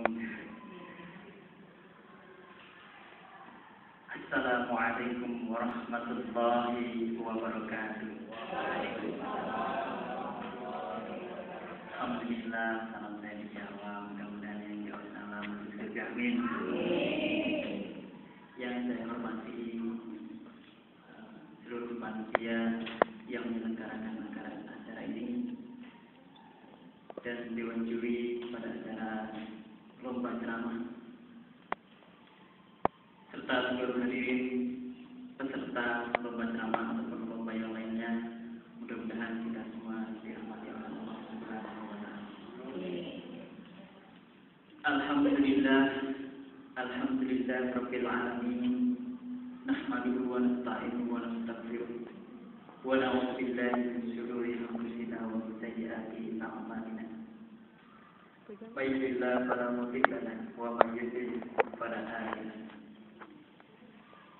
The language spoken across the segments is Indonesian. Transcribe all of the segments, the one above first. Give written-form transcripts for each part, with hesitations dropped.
bingung. Assalamualaikum warahmatullahi wabarakatuh. Alhamdulillah, salam saya dijawab. Mudah-mudahan yang jawab salam terjamin. Yang saya hormati seluruh panitia yang menyelenggarakan acara ini dan dewan juri pada acara lomba ceramah, serta seluruh hadirin peserta lomba ceramah ataupun lomba yang lainnya. Mudah-mudahan kita semua dirahmati oleh Allah Subhanahu wa Ta'ala. Alhamdulillah, alhamdulillah rabbil alamin. Nahmaduhu wa nasta'inuhu wa nastaghfiruh wa na'udzu billahi min shururi anfusina wa min sayyiati a'malina. May yahdihillahu fala mudilla lahu wa may yudlil fala hadiya lahu.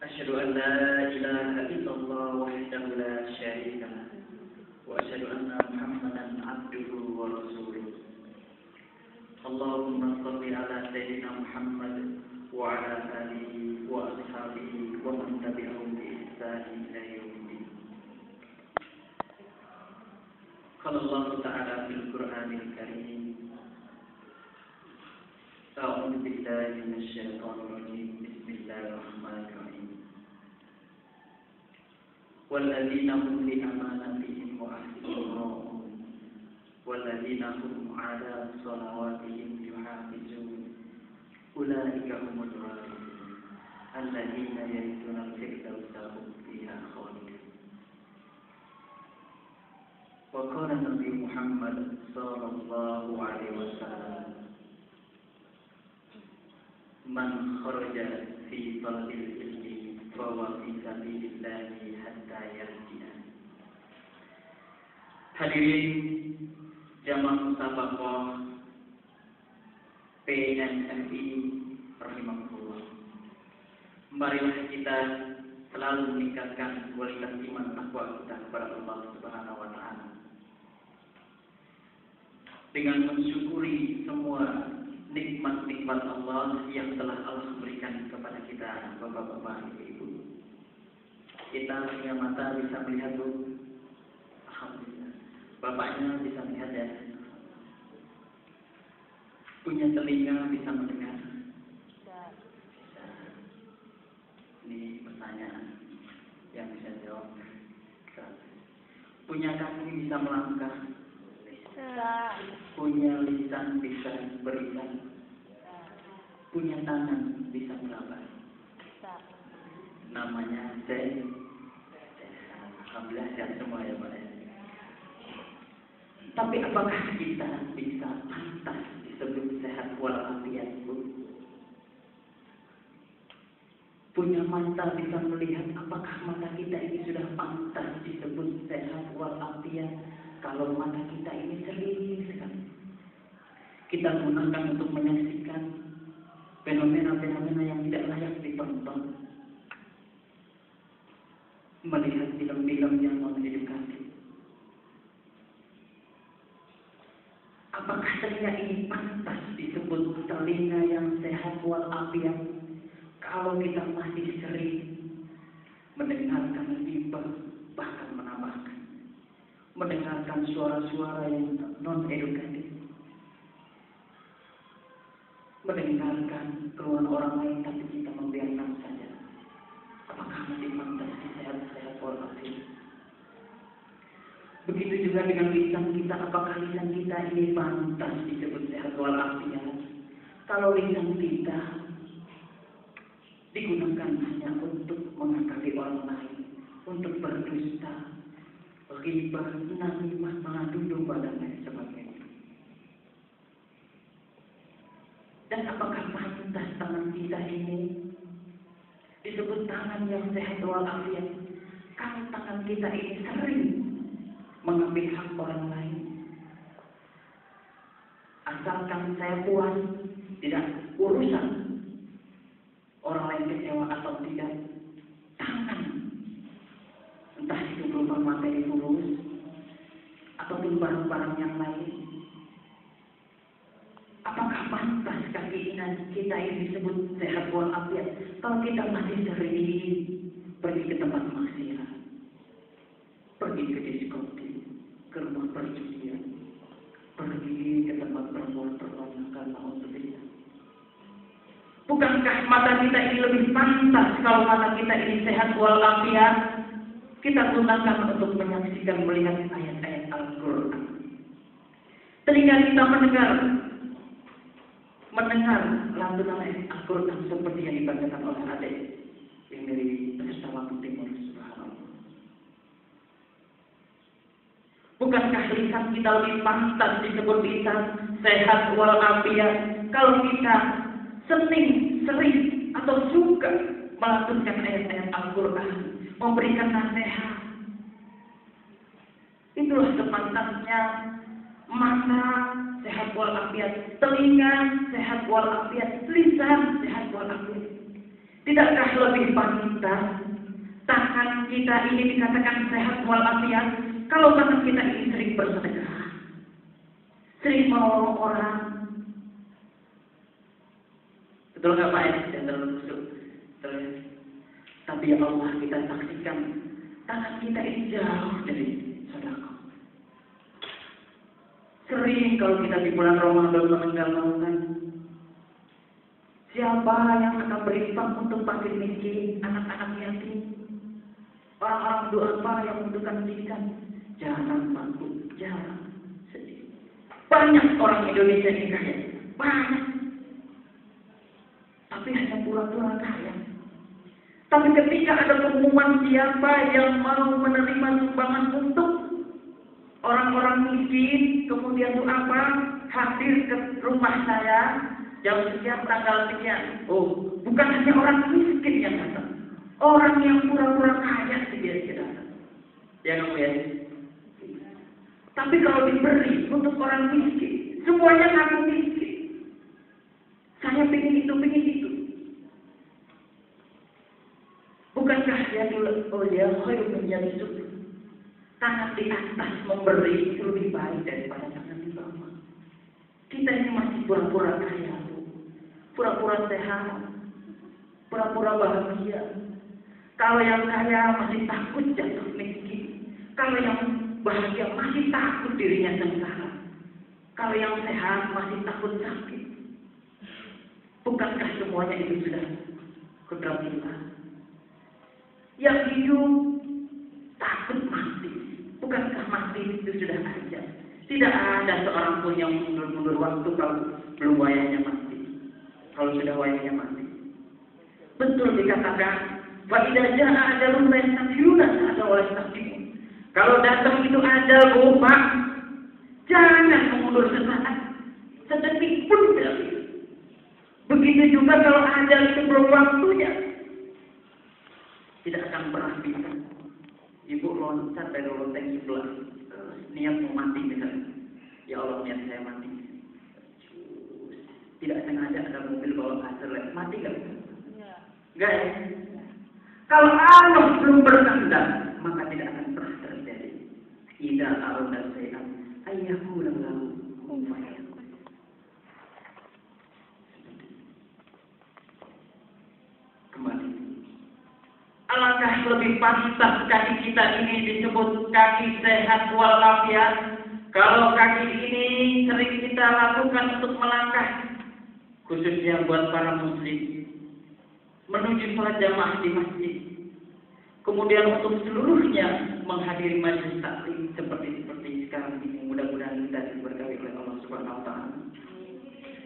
Asyhadu an la ilaha illallah wahdahu la syarika lahu wa asyhadu anna Muhammadan abduhu wa rasuluh. Allahumma shalli ala sayyidina Muhammad wa ala alihi wa ashabihi wa man tabi'ahum bi ihsan ila yaumiddin. Qala Allah Ta'ala fil Qur'anil Karim, A'udzu billahi minasy syaithanir rajim. Bismillahirrahmanirrahim. Walladzina hum li amanatihim wa ahdihim ra'un walladzina hum 'ala shalawatihim yuhafizun. Ulaika humul warithun alladzina yarithuna al-firdausa hum fiha khalidun. Wa qala Nabi Muhammad sallallahu alaihi wasallam, man kharaja fi talabil ilmi fa huwa fi sabilillahi hatta yarji'a. Hadirin jamaah musabaqah PNMI rahimahullah, marilah kita selalu meningkatkan kualitas iman takwa kita kepada Allah Subhanahu wa Ta'ala dengan mensyukuri semua nikmat-nikmat Allah yang telah Allah berikan kepada kita, bapak-bapak, ibu-ibu. Kita punya mata bisa melihat, Bu. Alhamdulillah. Bapaknya bisa melihat ya. Punya telinga bisa mendengar. Bisa. Ini pertanyaan yang bisa jawab. Punya kaki bisa melangkah. Punya lisan bisa berikan. Punya tangan bisa melabar. Namanya sehat. Alhamdulillah sehat semua ya Pak. Tapi apakah kita bisa pantas disebut sehat walafiat, Bu? Punya mata bisa melihat, apakah mata kita ini sudah pantas disebut sehat walafiat? Kalau mata kita ini sering sekali kita gunakan untuk menyaksikan fenomena-fenomena yang tidak layak ditonton, melihat film-film yang mengedukasi. Apakah telinga ini pantas disebut telinga yang sehat walafiat kalau kita masih sering mendengarkan gibah, bahkan mendengarkan suara-suara yang non-edukatif, mendengarkan keluhan orang lain tapi kita membiarkan saja? Apakah masih pantas sehat walafiat? Begitu juga dengan lisan kita, apakah lisan kita ini pantas disebut sehat walafiat? Kalau lisan kita digunakan hanya untuk mengakali orang lain, untuk berdusta, ghibah, namimah, mengadu domba dan lain sebagainya. Dan apakah pantas tangan kita ini disebut tangan yang sehat walafiat kalau tangan kita ini sering mengambil hak orang lain? Asalkan saya puas, tidak urusan orang lain kecewa atau tidak, tangan, entah itu berupa materi fulus ataupun barang-barang yang lain, Apakah pantas kaki kita ini disebut sehat walafiat kalau kita masih sering pergi ke tempat maksiat, pergi ke diskotik, ke rumah perjudian, pergi ke tempat perempuan-perempuan karena untuk kita? Bukankah mata kita ini lebih pantas kalau mata kita ini sehat walafiat kita gunakan untuk menyaksikan melihat ayat-ayat Al-Quran? Telinga kita mendengar lantunan ayat Al-Quran seperti yang dibacakan oleh adik yang dari peserta waktu timur. Subhanallah. Bukankah lisan kita lebih pantas disebut lisan sehat walafiat kalau kita sering atau suka melantunkan ayat-ayat Al-Quran, memberikan nasihat? Itulah sepantasnya mata sehat walafiat, telinga sehat walafiat, lisan sehat walafiat. Tidakkah lebih pantas tangan kita ini dikatakan sehat walafiat kalau tangan kita ini sering bersedekah, sering menolong orang? Betul nggak Pak ya? Tapi ya Allah, kita saksikan tangan kita ini jauh dari sedekah. Sering kalau kita di bulan Ramadan meninggalkan, siapa yang akan berinfak untuk fakir miskin, anak-anak yatim, orang-orang duafa yang membutuhkan pendidikan? Jarang Pak, jarang, sedih. Banyak orang Indonesia yang kaya, banyak, tapi hanya pura-pura kaya. Tapi ketika ada pengumuman siapa yang mau menerima sumbangan untuk orang-orang miskin, kemudian itu apa? Hadir ke rumah saya jam sekian tanggal sekian. Oh, bukan hanya orang miskin yang datang, orang yang pura-pura kaya dia datang. Ya kamu ya. Tapi kalau diberi untuk orang miskin, semuanya ngaku miskin. Saya pengen itu. Bukankah yang menjadi suci? Tangan di atas memberi itu lebih baik daripada tangan di bawah. Kita ini masih pura-pura kaya, pura-pura sehat, pura-pura bahagia. Kalau yang kaya masih takut jatuh miskin. Kalau yang bahagia masih takut dirinya sengsara. Kalau yang sehat masih takut sakit. Bukankah semuanya itu sudah kodrat kita? Yang hidup takut mati. Bukankah mati itu sudah ada? Tidak ada seorang pun yang mundur-mundur waktu kalau belum wayahnya mati. Kalau sudah wayahnya mati. Betul dikatakan, wa idza jaa ajalun la yastakhiruna atau la yastakhirun. Kalau datang itu ajal lupa, jangan mengundur sesaat, sedetik pun tidak bisa. Begitu juga kalau ajal itu belum waktunya, tidak akan pernah bisa. Ibu loncat dari loteng sebelah, niat mau mati misalnya. Ya Allah, niat saya mati. Tidak sengaja ada mobil bawa kasar, mati nggak? Enggak ya? Kalau Allah belum berkehendak, maka tidak akan pernah terjadi. Idza arada syai'an ayyakuna lahu kun fayakun. Kembali. Alangkah lebih pantas kaki kita ini disebut kaki sehat walafiat kalau kaki ini sering kita lakukan untuk melangkah, khususnya buat para muslim, menuju sholat jamaah di masjid. Kemudian untuk seluruhnya menghadiri majelis taklim seperti sekarang ini, mudah-mudahan kita diberkahi oleh Allah Subhanahu wa taala.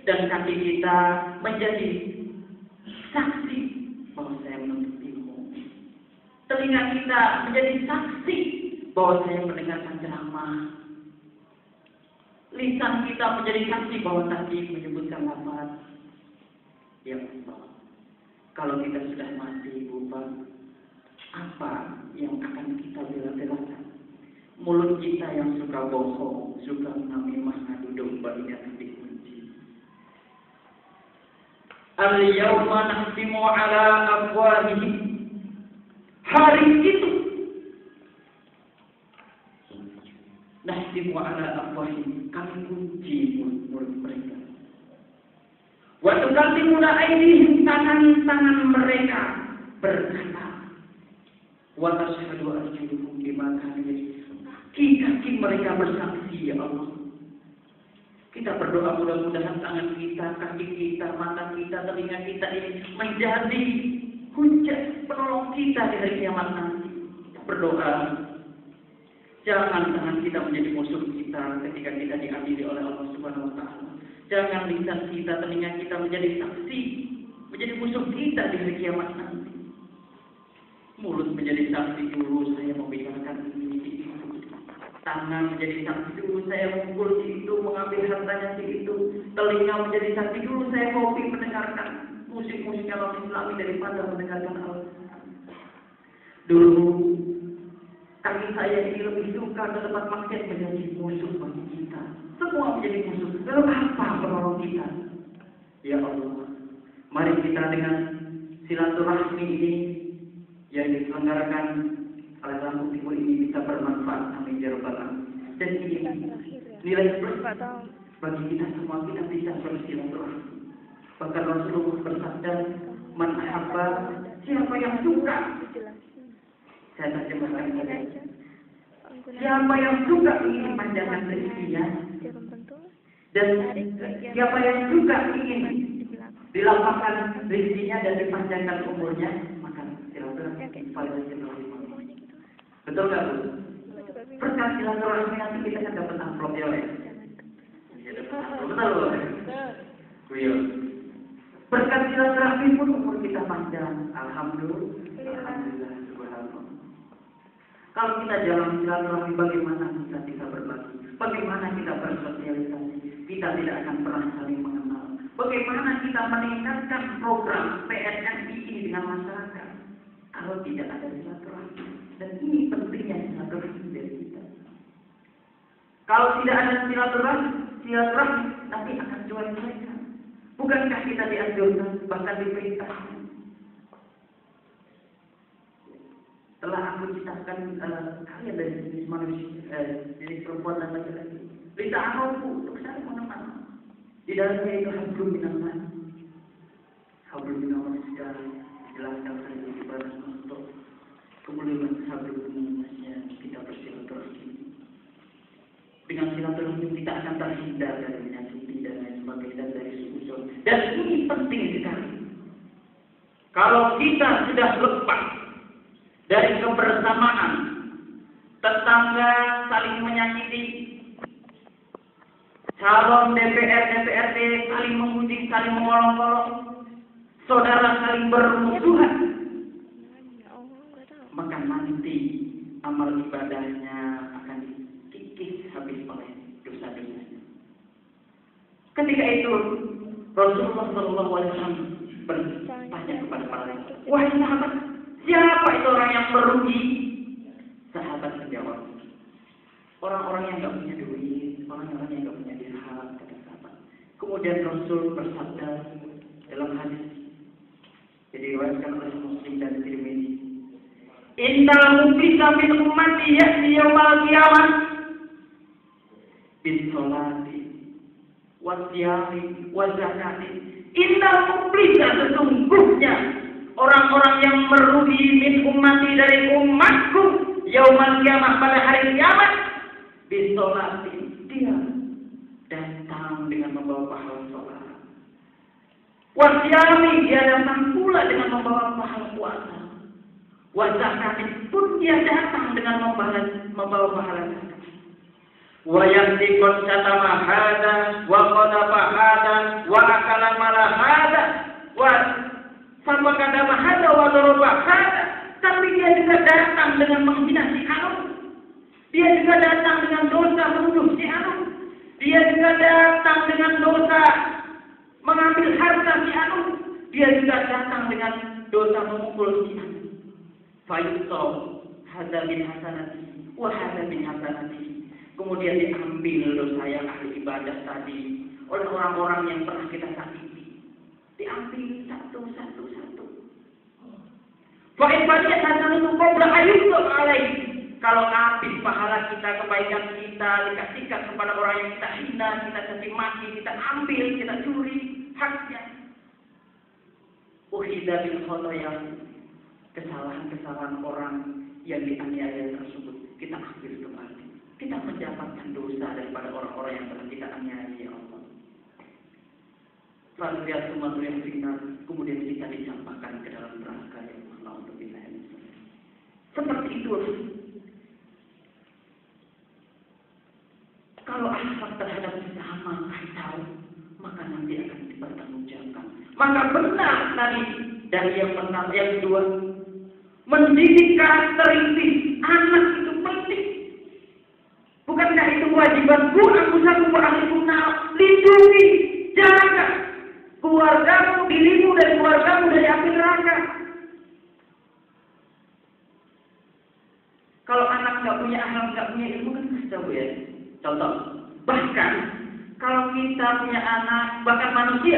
Dan kaki kita menjadi saksi bahwa saya menuntut ilmu. Telinga kita menjadi saksi bahwa saya mendengarkan ceramah. Lisan kita menjadi saksi bahwa tadi menyebutkan lafaz ya Allah. Kalau kita sudah mati, Bapak, apa yang akan kita bela-belakan? Mulut kita yang suka bohong, suka namimah, ngadu domba ini akan dikunci. Al-yawma nahtimu ala afwahihim. Hari itu nahtimu ala afwahihim, kami kunci mulut mereka. Wa tukallimuna aydihim, tangan-tangan mereka berkata. Wa tashhadu arjuluhum bima kanu yaksibun. Kaki mereka bersaksi, ya Allah. Kita berdoa mudah-mudahan tangan kita, kaki kita, mata kita, telinga kita ini menjadi hujah penolong kita di hari kiamat nanti. Berdoa, jangan tangan kita menjadi musuh kita ketika kita diadili oleh Allah Subhanahu wa taala. Jangan lisan kita, telinga kita menjadi saksi, menjadi musuh kita di hari kiamat nanti. Mulut menjadi saksi dulu saya membicarakan ini. Tangan menjadi saksi dulu saya memukul si itu, mengambil hartanya si itu. Telinga menjadi saksi dulu saya hobi mendengarkan musik-musik orang Islami daripada mendengarkan Al-Quran. Dulu kaki saya ini lebih suka ke tempat maksiat, menjadi musuh bagi kita. Semua menjadi musuh. Lalu apa penolong kita? Ya Allah, mari kita dengan silaturahmi ini yang diselenggarakan oleh Lampung Timur ini bisa bermanfaat, amin ya rabbal alamin. Dan ini nilai plus bagi kita semua, kita bisa bersilaturahmi. Bahkan Rasulullah bersabda, man ahabba, siapa yang suka, saya terjemahkan tadi, siapa yang suka ingin panjangan rezekinya, dan siapa yang suka ingin dilapangkan rezekinya dan dipanjangkan umurnya, maka silaturahmi paling silaturahmi. Betul nggak Bu? Berkat silaturahmi nanti kita akan dapat amplop ya, Lek. Betul Bu? Iya. Berkat silaturahmi pun umur kita panjang. Alhamdulillah. Subhanallah. Kalau kita jalan silaturahmi, bagaimana kita bisa berbagi? Bagaimana kita bersosialisasi? Kita tidak akan pernah saling mengenal. Bagaimana kita meningkatkan program PNMI ini dengan masyarakat? Kalau tidak ada silaturahmi. Dan ini pentingnya silaturahmi dari kita. Kalau tidak ada silaturahmi nanti akan cuek-cuekan. Bukankah kita dianjurkan, bahkan diperintahkan? Telah aku ciptakan kalian dari jenis manusia, jenis perempuan dan laki-laki. Lita'arafu, untuk saling mengenal. Di dalamnya itu hablum minallah. Hablum minallah sudah dijelaskan oleh Ibadah untuk kemudian hablumnya kita bersilaturahmi. Dengan silaturahmi kita akan terhindar dari menyakiti dan lain sebagainya, dan dari suuzon. Dan ini penting sekali. Kalau kita sudah lepas dari kebersamaan, tetangga saling menyakiti, calon DPR, DPRD saling mengunjing, saling mengolong-olong, saudara saling bermusuhan, maka nanti amal ibadahnya akan dikikis habis oleh dosa-dosanya. Ketika itu Rasulullah SAW bertanya kepada para sahabat, wahai sahabat, siapa itu orang yang merugi? Sahabat menjawab, orang-orang yang nggak punya duit, orang-orang yang nggak punya dirham, kata sahabat. Kemudian Rasul bersabda dalam hadis jadi diriwayatkan oleh Muslim dan Tirmidzi, innal muflisa min ummati ya'ti yaumal qiyamah bis sholati wasyami wazakati. Innal muflisa, sesungguhnya orang-orang yang merugi min ummati, dari umatku, yaumal qiyamah, pada hari kiamat, bis sholati, dia datang dengan membawa pahala sholat, wasyami, dia datang pula dengan membawa pahala puasa, wazakati pun dia datang dengan membawa pahala zakat. Wa yamtikun syatama hada wa qadafa hada wa akala mala hada wa sama kadama hada wa doroba hada. Tapi dia juga datang dengan menghina si Anu. Dia juga datang dengan dosa menuduh si Anu. Dia juga datang dengan dosa mengambil harta si Anu. Dia juga datang dengan dosa memukul si Anu. Fayuto hada min hasanati wa hada min hasanati. Kemudian diambil dosa yang ahli ibadah tadi oleh orang-orang yang pernah kita sakiti. Diambil satu-satu. Fa'ibadiyah hasanatu qabla ayyusuf alaih. Kalau habis pahala kita, kebaikan kita dikasihkan kepada orang yang kita hina, kita caci maki, kita ambil, kita curi haknya. Ukhidha bil khotoya, kesalahan-kesalahan orang yang dianiaya tersebut kita ambil kembali. Kita mendapatkan dosa daripada orang-orang yang telah kita aniaya, ya Allah. Kemudian kita dicampakkan ke dalam neraka, ya Allah. Seperti itu. Kalau akhlak terhadap sesama kacau, maka nanti akan dipertanggungjawabkan. Maka benar tadi dari yang pertama, yang kedua, mendidik karakteristik anak itu penting. Bukankah itu kewajibanku? Aku sanggup lindungi, jaga keluargamu, dirimu dan keluargamu dari api neraka. Kalau anak nggak punya akhlak, nggak punya ilmu kan kacau ya. Contoh, bahkan kalau kita punya anak, bahkan manusia,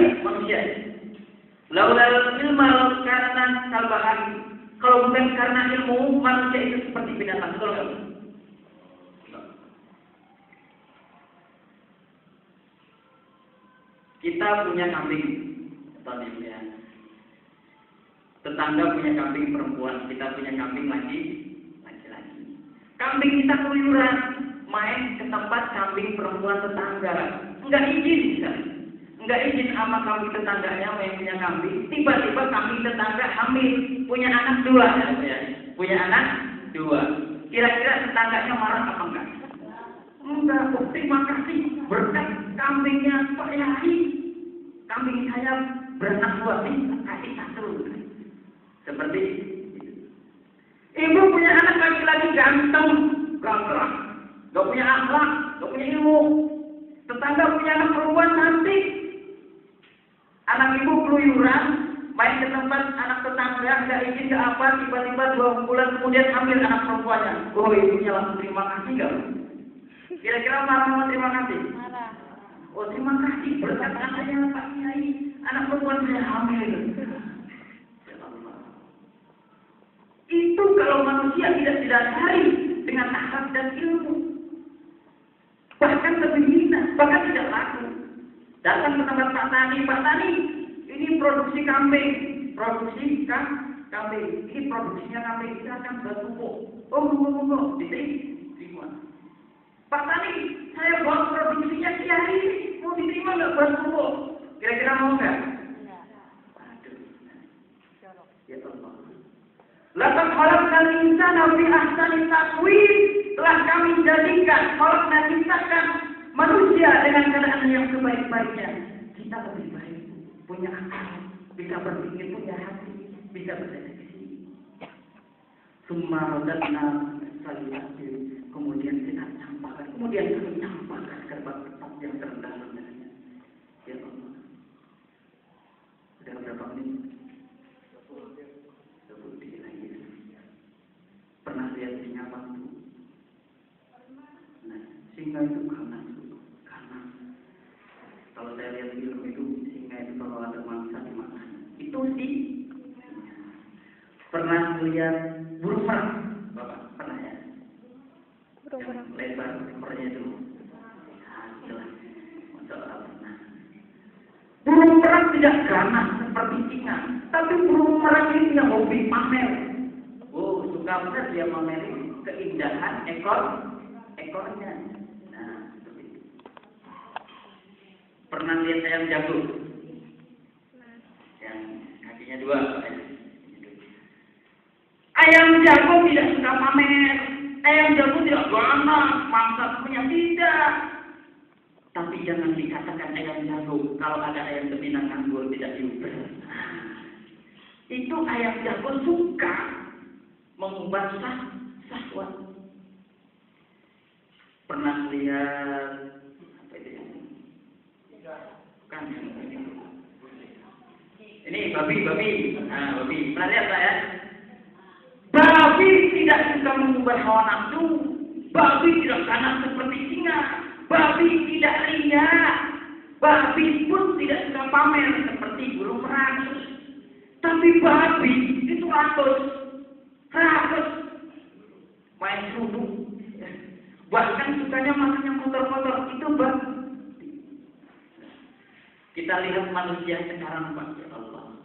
laulal ilmu karena kalbahan. Kalau bukan karena ilmu, manusia itu seperti binatang, betul nggak? Kita punya kambing, ya. Tetangga punya kambing perempuan, kita punya kambing laki-laki. Kambing kita keluyuran, main ke tempat kambing perempuan tetangga, enggak izin, enggak izin sama kambing tetangganya main punya kambing. Tiba-tiba kambing tetangga hamil, punya anak 2, ya. Punya anak 2. Kira-kira tetangganya marah apa enggak? Enggak, terima kasih berkat kambingnya Pak Yai. Kambing saya beranak 2 nih, kasih 1. Seperti ibu punya anak laki-laki ganteng, gagah, gak punya akhlak, gak punya ilmu. Tetangga punya anak perempuan cantik. Anak ibu keluyuran, main ke tempat anak tetangga, gak izin ke apa, tiba-tiba 2 bulan kemudian ambil anak perempuannya. Oh, ibunya langsung terima kasih gak? Kira-kira marah mau terima kasih? Marah. Oh, terima kasih berkat anaknya Pak Kiai, anak perempuan saya hamil. Itu kalau manusia tidak didasari dengan akhlak dan ilmu, bahkan lebih hina, bahkan tidak laku. Datang ke tempat Pak Tani, ini produksi kambing, ini produksinya kambing, kita akan buat pupuk. Oh, diterima. Pak Tani, saya buat produksinya Kiai, mau diterima nggak buat pupuk? Kira-kira mau nggak? Aduh, ya Allah. Laqad khalaqnal insana fi ahsani taqwim, telah kami jadikan, menciptakan manusia dengan keadaan yang sebaik-baiknya. Kita lebih baik, punya akal, bisa berpikir, punya hati, bisa berdeteksi. Summa radadna salihati, kemudian kita campakkan, kemudian kami campakkan ke tempat yang terendah rendahnya. Ya Allah. Sudah berapa menit? Pernah lihat singa waktu? Nah, singa itu karena kalau saya lihat film itu, singa itu kalau ada mangsa dimakan. Itu sih. Pernah lihat burung merak? Bapak pernah ya? Burung merak lebar ekornya itu. Jelas. Masalah pernah. Burung merak tidak ganas seperti singa, tapi burung merak ini punya hobi pamer. Oh, suka benar dia pamerin keindahan ekornya. Nah, seperti itu. Pernah lihat ayam jago? Yang kakinya 2. Ayam jago tidak suka pamer. Ayam jago tidak ganas, mangsa punya tidak. Tapi jangan dikatakan ayam jago kalau ada ayam betina nganggur tidak diuber. Itu ayam jago suka mengubah sahwat. Pernah lihat apa itu? Bukan ini babi. Nah, babi. Pernah lihat ya? Babi tidak suka mengubah hawa nafsu. Babi tidak ganas seperti singa. Babi tidak ria. Babi pun tidak suka pamer seperti burung merak. Tapi babi itu rakus main sudu, bahkan sukanya makannya kotor-kotor. Itu bang. Kita lihat manusia sekarang, Pak, ya Allah.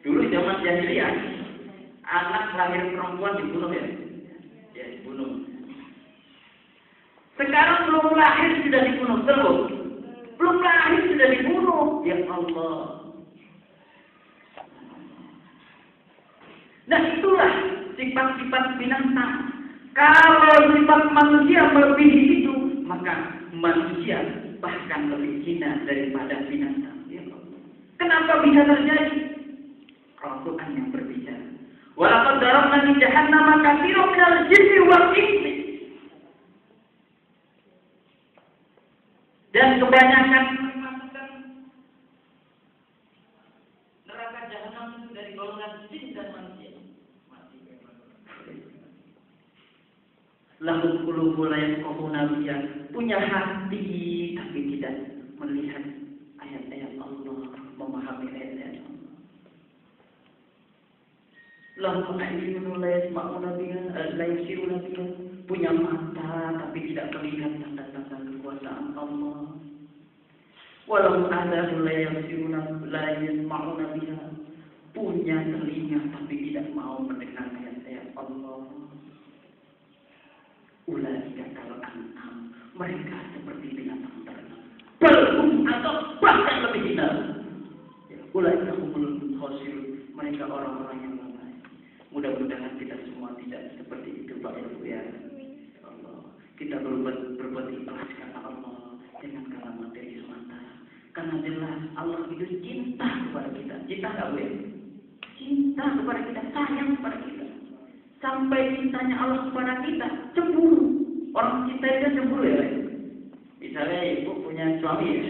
Dulu zaman jahiliyah, anak lahir perempuan dibunuh ya. Ya, dibunuh. Sekarang belum lahir sudah dibunuh terus. Belum lahir sudah dibunuh. Ya Allah. Nah itulah sifat-sifat binatang. Kalau sifat manusia melebihi itu, maka manusia bahkan lebih hina daripada binatang. Ya Allah. Kenapa bisa terjadi? Al-Quran yang berbicara. Walaqad darabna li jahannama katsiran minal jinni wal insi. Dan kebanyakan neraka jahanam itu dari golongan jin dan manusia. Lahum qulubun la yafqahuna biha, punya hati tapi tidak melihat ayat-ayat Allah, memahami ayat-ayat Allah. Lahum a'yunun la yasma'una biha, la yusiruna biha, punya mata tapi tidak melihat tanda-tanda kekuasaan Allah. Walau adahum la yasma'una biha, punya telinga tapi tidak mau mendengar ayat-ayat Allah. Ulaika kal an'am, mereka seperti binatang ternak. Belum atau bahkan lebih hina. Ulaika humul khasirun, mereka orang-orang yang lalai. Mudah-mudahan kita semua tidak seperti itu, Pak Ibu ya. Allah, kita berbuat ikhlas karena Allah, jangan karena materi semata. Karena jelas Allah itu cinta kepada kita. Cinta nggak Bu ya? Cinta kepada kita, sayang kepada kita. Sampai cintanya Allah kepada kita, cemburu. Orang cinta itu cemburu ya. Misalnya ibu punya suami ya.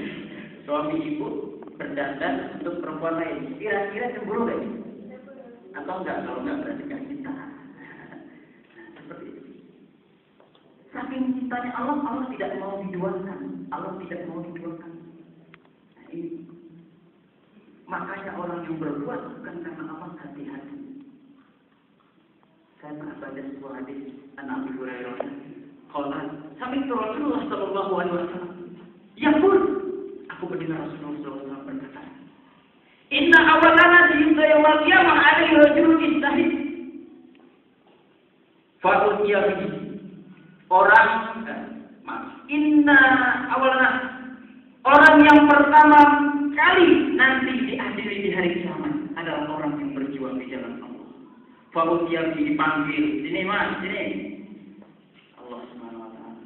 Suami ibu berdandan untuk perempuan lain. Kira-kira cemburu nggak? Atau enggak? Kalau enggak berarti nggak cinta. Seperti itu. Saking cintanya Allah, Allah tidak mau diduakan. Allah tidak mau diduakan. Nah, ini. Makanya orang yang berbuat bukan karena apa, hati-hati. Saya pernah baca sebuah hadis Abu Hurairah. Qala sami'tu Rasulullah sallallahu alaihi wasallam yaqul, aku mendengar Rasulullah sallallahu alaihi wasallam berkata, inna awalana di yaumil qiyamah alaihi rajulun istahid fa utiya bihi. Inna awalana, orang yang pertama kali nanti diadili di hari kiamat adalah orang yang berjuang di jalan Allah. Fa utiya bihi, dipanggil, sini Mas, sini. Allah Subhanahu wa taala.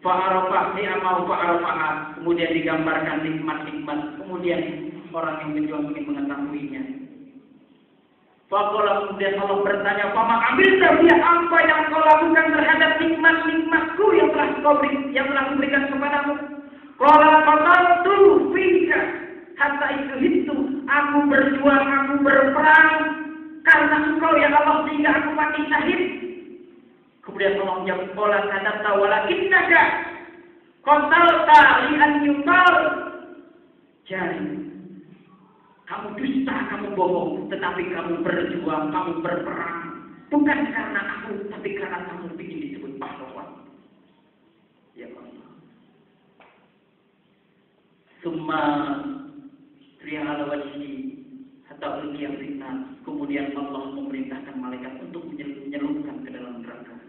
Fa'arafa ni'amahu fa'arafaha, kemudian digambarkan nikmat-nikmat, kemudian orang yang berjuang ingin mengetahuinya. Faqala, kemudian Allah bertanya, "Fama amilta biha, apa yang kau lakukan terhadap nikmat-nikmatku yang telah kuberikan kepadamu?" Qala qataltu fika hatta itu aku berjuang, aku berperang karena engkau ya Allah sehingga aku mati syahid. Kemudian Allah menjawab, "Qala kadzabta walakinnaka qatalta li an yuqal." Jadi kamu dusta, kamu bohong, tetapi kamu berjuang, kamu berperang bukan karena aku, tapi karena kamu ingin disebut pahlawan. Ya Allah. Summa riyala wajhi hatta ulqiya finnar. Kemudian Allah memerintahkan malaikat untuk menyelupkan ke dalam neraka.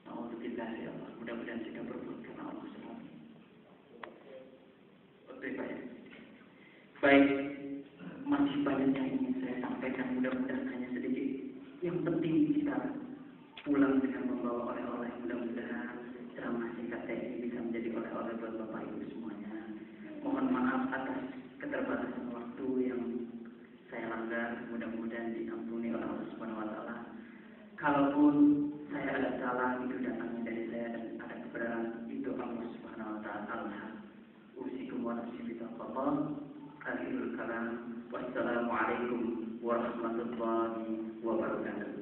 Alhamdulillah ya Allah, mudah-mudahan kita berbuat karena Allah semua. Oke, baik, masih banyak yang ingin saya sampaikan, mudah-mudahan hanya sedikit. Yang penting kita pulang dengan membawa oleh-oleh, mudah-mudahan ceramah singkat saya ini bisa menjadi oleh-oleh buat Bapak Ibu semuanya. Mohon maaf atas keterbatasan waktu yang saya langgar, mudah-mudahan diampuni oleh Allah Subhanahu wa taala. Kalaupun saya ada salah, itu datangnya dari saya, dan ada kebenaran itu Allah Subhanahu wa taala. Usikum wa nafsi bitaqwa. Akhirul kalam. Wassalamualaikum warahmatullahi wabarakatuh.